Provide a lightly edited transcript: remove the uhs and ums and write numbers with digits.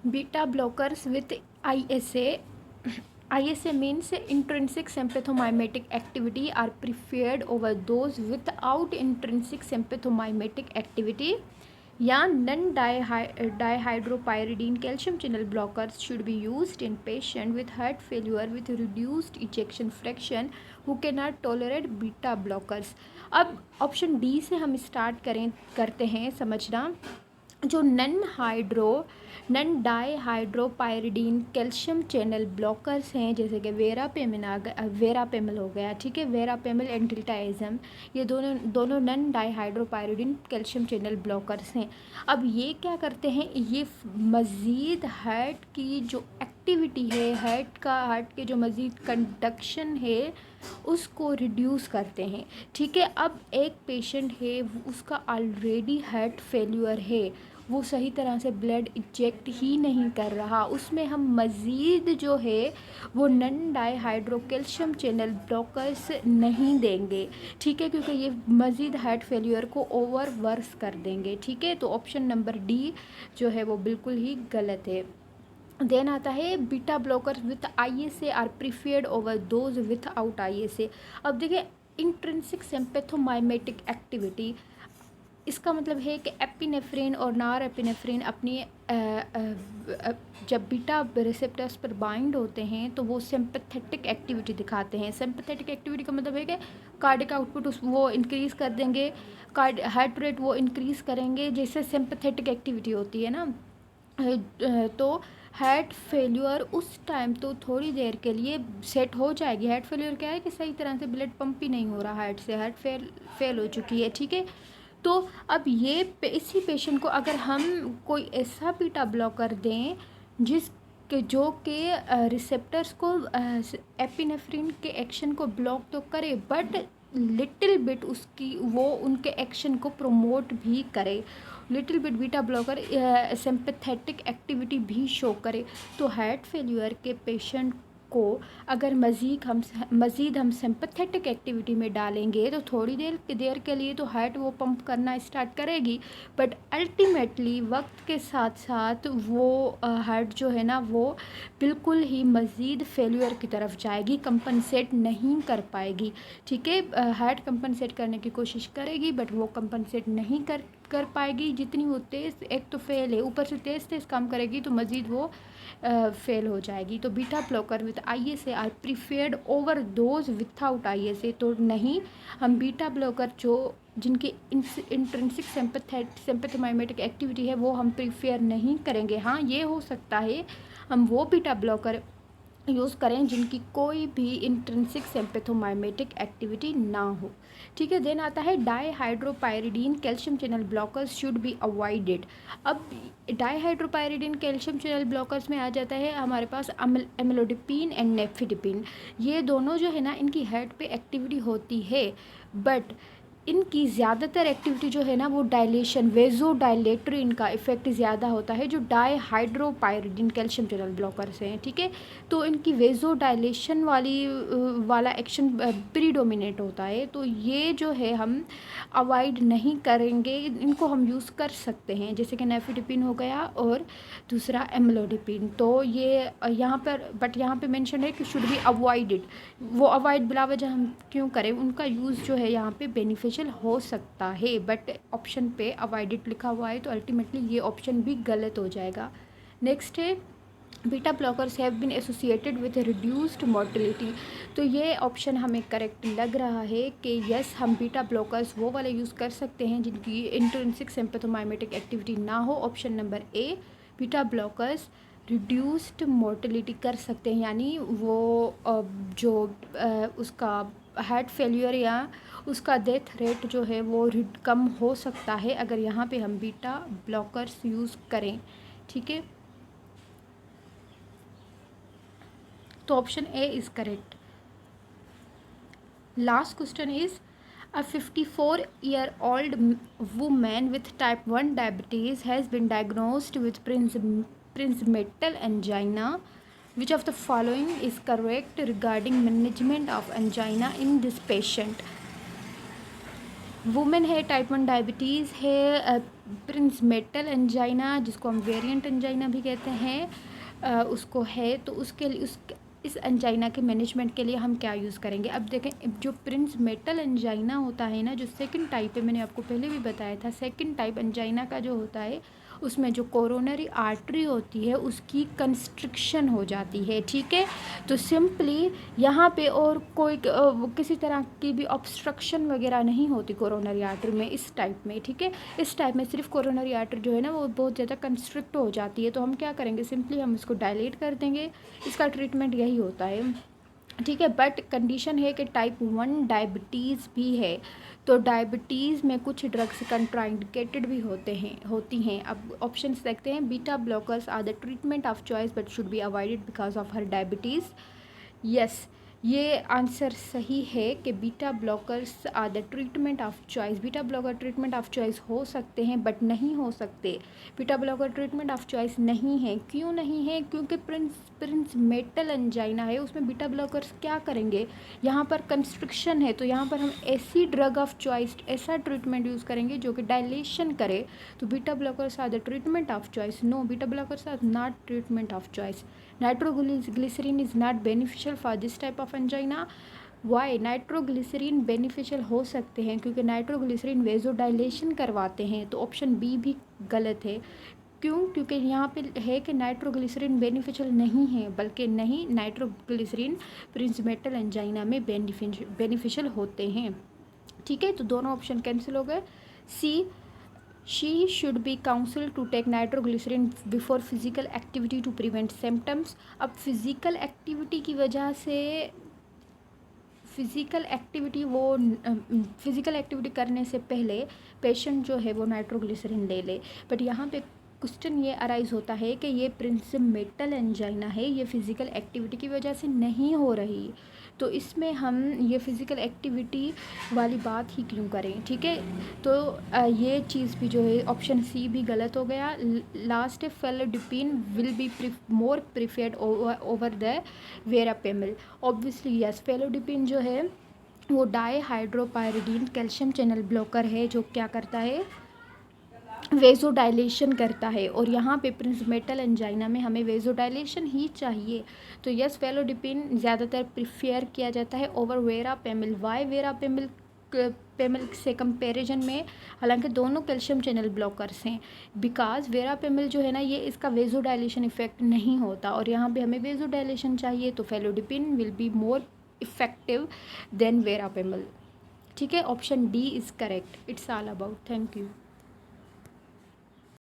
Beta blockers with ISA. ISA means intrinsic sympathomimetic activity are preferred over those without intrinsic sympathomimetic activity. या non dihydropyridine calcium channel blockers should be used in patient with heart failure with reduced ejection fraction who cannot tolerate beta blockers. अब option D से हम start करते हैं समझना। जो none डाईहाइड्रोपायरिडीन calcium channel blockers हैं, जैसे कि वेरापेमिल हो गया, ठीक है, वेरापेमिल एंड ट्रिटाइजम, ये दोनों नन डाईहाइड्रोपायरिडीन कैल्शियम चैनल ब्लॉकर्स हैं। अब ये क्या करते हैं, ये मज़ीद हार्ट की जो एक्टिविटी है, हार्ट के जो मज़ीद कंडक्शन है उसको रिड्यूस करते हैं, ठीक है। अब एक पेशेंट है, उसका ऑलरेडी हार्ट फेल्यूर है, वो सही तरह से ब्लड इजेक्ट ही नहीं कर रहा, उसमें हम मज़ीद जो है वो non dihydro calcium channel blockers नहीं देंगे, ठीक है, क्योंकि ये मज़ीद हार्ट फेल्यूर को ओवर वर्स कर देंगे, ठीक है। तो ऑप्शन नंबर डी जो है वो बिल्कुल ही गलत है। देन आता है beta blockers with ISA are preferred over those without ISA। अब देखिए इंट्रिंसिक सिम्पैथोमाइमेटिक एक्टिविटी, इसका मतलब है कि एपिनेफ्रिन और नार एपिनेफ्रिन अपनी जब बीटा रिसेप्टर्स पर बाइंड होते हैं तो वो सिंपैथेटिक एक्टिविटी दिखाते हैं। सिंपैथेटिक एक्टिविटी का मतलब है कि कार्डिक आउटपुट वो इंक्रीज़ कर देंगे, हार्ट रेट वो इंक्रीज़ करेंगे, जैसे सिंपैथेटिक एक्टिविटी होती है ना। तो हार्ट फेल्यूर उस टाइम तो थोड़ी देर के लिए सेट हो जाएगी। हार्ट फेल्यूर क्या है कि सही तरह से ब्लड पंप ही नहीं हो रहा हार्ट से, हार्ट फेल हो चुकी है, ठीक है। तो अब ये इसी पेशेंट को अगर हम कोई ऐसा बीटा ब्लॉकर दें जो के रिसेप्टर्स को एपिनेफ्रिन के एक्शन को ब्लॉक तो करे, बट लिटिल बिट वो उनके एक्शन को प्रमोट भी करे, little bit beta blocker sympathetic activity भी शो करे, तो हार्ट फेल्यूर के पेशेंट को अगर मज़ीद हम सिंपैथेटिक एक्टिविटी में डालेंगे तो थोड़ी देर के लिए तो हार्ट वो पंप करना स्टार्ट करेगी, बट अल्टीमेटली वक्त के साथ साथ वो हार्ट जो है ना वो बिल्कुल ही मज़ीद फेल्यूर की तरफ जाएगी, कंपनसेट नहीं कर पाएगी, ठीक है। हार्ट कंपनसेट करने की कोशिश करेगी बट वो कंपनसेट नहीं कर पाएगी, जितनी वो तेज़, एक तो फेल है, ऊपर से तेज़ काम करेगी तो मज़ीद वो फेल हो जाएगी। तो beta blocker with ISA are preferred over those without ISA, तो नहीं, हम बीटा ब्लॉकर जिनकी इंट्रिंसिक सिंपैथोमाइमेटिक एक्टिविटी है वो हम प्रीफर नहीं करेंगे। हाँ, ये हो सकता है हम वो बीटा ब्लॉकर यूज़ करें जिनकी कोई भी इंट्रिंसिक सिंपैथोमाइमेटिक एक्टिविटी ना हो, ठीक है। देन आता है dihydropyridine calcium channel blockers should be avoided. अब डाईहाइड्रोपायरिडीन कैल्शियम चैनल ब्लॉकर्स में आ जाता है हमारे पास एमिलोडिपिन एंड नेफिडिपिन। ये दोनों जो है ना, इनकी हार्ट पे एक्टिविटी होती है, बट इनकी ज़्यादातर एक्टिविटी जो है ना वो डायलेशन, वेजो डायलेटरी इनका इफेक्ट ज़्यादा होता है, जो डाईहाइड्रोपायरिडीन कैल्शियम चैनल ब्लॉकर्स हैं, ठीक है। तो इनकी वेजो डायलेशन वाला एक्शन प्रीडोमिनेट होता है, तो ये जो है हम अवॉइड नहीं करेंगे, इनको हम यूज़ कर सकते हैं, जैसे कि नेफिडिपिन हो गया और दूसरा एमिलोडिपिन। तो ये यहाँ पे मेंशन है कि शुड बी अवॉइडेड, वो अवॉइड बिला वजह हम क्यों करें, उनका यूज़ जो है यहाँ पे बेनिफिशियल हो सकता है, बट ऑप्शन पे अवॉइडेड लिखा हुआ है तो अल्टीमेटली ये ऑप्शन भी गलत हो जाएगा। नेक्स्ट है beta blockers have been associated with reduced mortality. तो ये ऑप्शन हमें करेक्ट लग रहा है कि यस, हम बीटा ब्लॉकर्स वो वाले यूज़ कर सकते हैं जिनकी इंट्रिंसिक सिंपैथोमाइमेटिक एक्टिविटी ना हो। Option number A, beta blockers reduced mortality कर सकते हैं, यानी वो उसका हार्ट फेल्यूर या उसका डेथ रेट जो है वो कम हो सकता है अगर यहाँ पे हम बीटा ब्लॉकर्स यूज़ करें, ठीक है। तो option A is correct. Last question is a 54-year-old woman with type 1 diabetes has been diagnosed with prinzmetal angina. Which of the following is correct regarding management of angina in this patient? Women है, type 1 diabetes है, Prince metal angina, जिसको हम variant angina भी कहते हैं, उसको है, तो उसके लिए इस एंजाइना के मैनेजमेंट के लिए हम क्या यूज़ करेंगे। अब देखें, जो प्रिंस मेटल एंजाइना होता है ना, जो सेकंड टाइप है, मैंने आपको पहले भी बताया था, सेकंड टाइप एंजाइना का जो होता है उसमें जो कोरोनरी आर्टरी होती है उसकी कंस्ट्रिक्शन हो जाती है, ठीक है। तो सिंपली यहाँ पे और कोई किसी तरह की भी ऑब्स्ट्रक्शन वगैरह नहीं होती कोरोनरी आर्टरी में इस टाइप में, ठीक है। इस टाइप में सिर्फ कोरोनरी आर्टरी जो है ना वो बहुत ज़्यादा कंस्ट्रिक्ट हो जाती है, तो हम क्या करेंगे, सिंपली हम इसको डायलेट कर देंगे। इसका ट्रीटमेंट यही होता है, ठीक है। बट कंडीशन है कि टाइप 1 डायबिटीज़ भी है, तो डायबिटीज़ में कुछ ड्रग्स कंट्राइंडिकेटेड भी होती हैं। अब ऑप्शंस देखते हैं। Beta blockers are the treatment of choice but should be avoided because of her diabetes. Yes, ये आंसर सही है कि beta blockers are the treatment of choice. Beta blocker treatment of choice हो सकते हैं बट नहीं हो सकते। Beta blocker treatment of choice नहीं है। क्यों नहीं है? क्योंकि प्रिंस मेटल एंजाइना है, उसमें बीटा ब्लॉकर्स क्या करेंगे, यहाँ पर कंस्ट्रिक्शन है, तो यहाँ पर हम ऐसी ड्रग ऑफ चॉइस, ऐसा ट्रीटमेंट यूज़ करेंगे जो कि डायलेशन करे। तो beta blockers are the treatment of choice. No, beta blockers are not treatment of choice. Nitroglycerin is not beneficial for this type of angina. Why? Nitroglycerin beneficial हो सकते हैं क्योंकि नाइट्रोग्लिसरीन वेजोडाइलेशन करवाते हैं, तो ऑप्शन बी भी गलत है। क्यों? क्योंकि यहाँ पे है कि नाइट्रोग्लिसरीन बेनिफिशियल नहीं है, बल्कि नहीं, नाइट्रोग्लिसरीन प्रिंस मेटल एंजाइना में बेनिफिशियल होते हैं, ठीक है। तो दोनों ऑप्शन कैंसिल हो गए। See, she should be counsel to take nitroglycerin before physical activity to prevent symptoms. अब फिजिकल एक्टिविटी की वजह से फिज़िकल एक्टिविटी करने से पहले पेशेंट जो है वो नाइट्रोग्लिसरीन ले ले। बट यहाँ पे क्वेश्चन ये अराइज होता है कि ये प्रिंस मेटल एंजाइना है, ये फ़िज़िकल एक्टिविटी की वजह से नहीं हो रही, तो इसमें हम ये फ़िज़िकल एक्टिविटी वाली बात ही क्यों करें, ठीक है। तो ये चीज़ भी जो है ऑप्शन सी भी गलत हो गया। लास्ट है, felodipine will be more preferred over the वेरापेमिल। Obviously yes, felodipine जो है वो डाईहाइड्रोपायरिडीन कैल्शियम चैनल ब्लॉकर है, जो क्या करता है, वेजोडाइलेशन करता है, और यहाँ पे प्रिंस मेटल एंजाइना में हमें वेजोडाइलेशन ही चाहिए। तो यस, फेलोडिपिन ज़्यादातर प्रिफेयर किया जाता है ओवर वेरापेमिल। वाई? वेरापेमिल से कंपैरिजन में, हालांकि दोनों कैल्शियम चैनल ब्लॉकर्स हैं, बिकॉज वेरापेमिल जो है ना ये इसका वेजोडाइलेशन इफेक्ट नहीं होता, और यहाँ पे हमें वेजोडाइलेशन चाहिए, तो felodipine will be more effective than verapamil, ठीक है। Option D is correct. It's all about. Thank you.